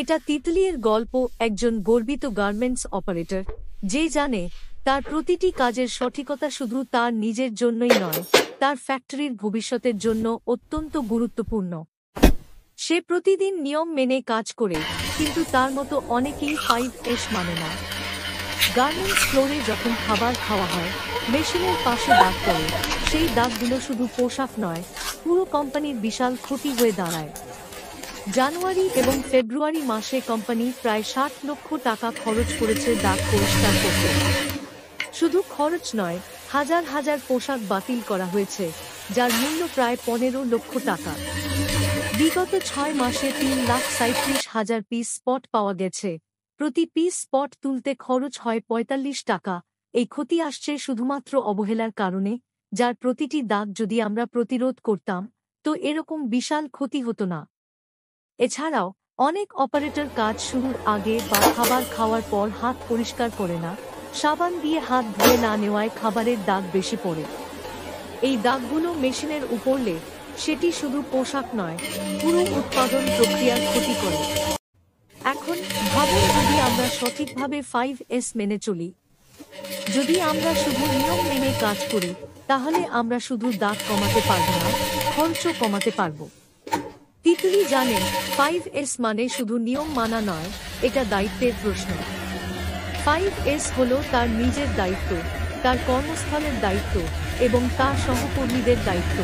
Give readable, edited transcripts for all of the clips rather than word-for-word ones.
এটা তিতলির গল্প, একজন গর্বিত গার্মেন্টস অপারেটর যে জানে তার প্রতিটি কাজের সঠিকতা শুধু তার নিজের জন্যই নয়, তার ফ্যাক্টরির ভবিষ্যতের জন্য অত্যন্ত গুরুত্বপূর্ণ। সে প্রতিদিন নিয়ম মেনে কাজ করে, কিন্তু তার মতো অনেকেই 5S মানে না। গার্মেন্টস ফ্লোরে যখন খাবার খাওয়া হয়, মেশিনের পাশে দাগ পড়ে, সেই দাগগুলো শুধু পোশাক নয়, পুরো কোম্পানির বিশাল ক্ষতি হয়ে দাঁড়ায়। জানুয়ারি এবং ফেব্রুয়ারি মাসে কোম্পানি প্রায় 60 লক্ষ টাকা খরচ করেছে দাগ পরিষ্কার করতে। শুধু খরচ নয়, হাজার হাজার পোশাক বাতিল করা হয়েছে, যার মূল্য প্রায় 15 লক্ষ টাকা। বিগত 6 মাসে 3,37,000 পিস স্পট পাওয়া গেছে। প্রতি পিস স্পট তুলতে খরচ হয় 45 টাকা। এই ক্ষতি আসছে শুধুমাত্র অবহেলার কারণে, যার প্রতিটি দাগ যদি আমরা প্রতিরোধ করতাম, তো এরকম বিশাল ক্ষতি হতো না। এছাড়াও অনেক অপারেটর কাজ শুরুর আগে বা খাবার খাওয়ার পর হাত পরিষ্কার করে না, সাবান দিয়ে হাত ধুয়ে না নেওয়ায় খাবারের দাগ বেশি পড়ে। এই দাগগুলো মেশিনের উপরলে সেটি শুধু পোশাক নয়, পুরো উৎপাদন প্রক্রিয়ার ক্ষতি করে। এখন ভাবুন, যদি আমরা সঠিকভাবে 5S মেনে চলি, যদি আমরা শুধু নিয়ম মেনে কাজ করি, তাহলে আমরা শুধু দাগ কমাতে পারব না, খরচও কমাতে পারব। তিতলি জানেন 5S মানে শুধু নিয়ম মানা নয়, এটা দায়িত্বের প্রশ্ন। 5S হলো তার নিজের দায়িত্ব, তার কর্মস্থলের দায়িত্ব এবং তার সহকর্মীদের দায়িত্ব।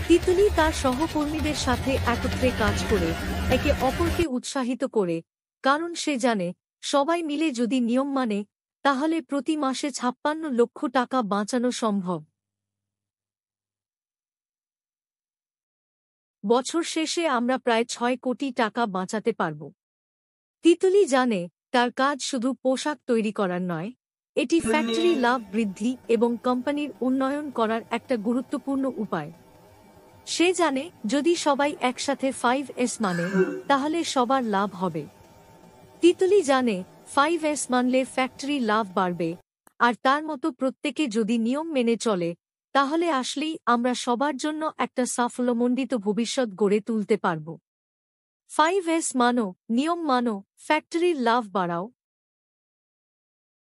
তিতলি তার সহকর্মীদের সাথে একত্রে কাজ করে, একে অপরকে উৎসাহিত করে, কারণ সে জানে সবাই মিলে যদি নিয়ম মানে, তাহলে প্রতি মাসে 56 লক্ষ টাকা বাঁচানো সম্ভব। বছর শেষে আমরা প্রায় 6 কোটি টাকা বাঁচাতে পারব। তিতলি জানে তার কাজ শুধু পোশাক তৈরি করার নয়, এটি ফ্যাক্টরি লাভ বৃদ্ধি এবং কোম্পানির উন্নয়ন করার একটা গুরুত্বপূর্ণ উপায়। সে জানে যদি সবাই একসাথে 5S মানে, তাহলে সবার লাভ হবে। তিতলি জানে 5S মানলে ফ্যাক্টরি লাভ বাড়বে, আর তার মতো প্রত্যেকে যদি নিয়ম মেনে চলে, তাহলে আসলেই আমরা সবার জন্য একটা সাফল্যমণ্ডিত ভবিষ্যৎ গড়ে তুলতে পারব। 5S মানো, নিয়ম মানো, ফ্যাক্টরির লাভ বাড়াও।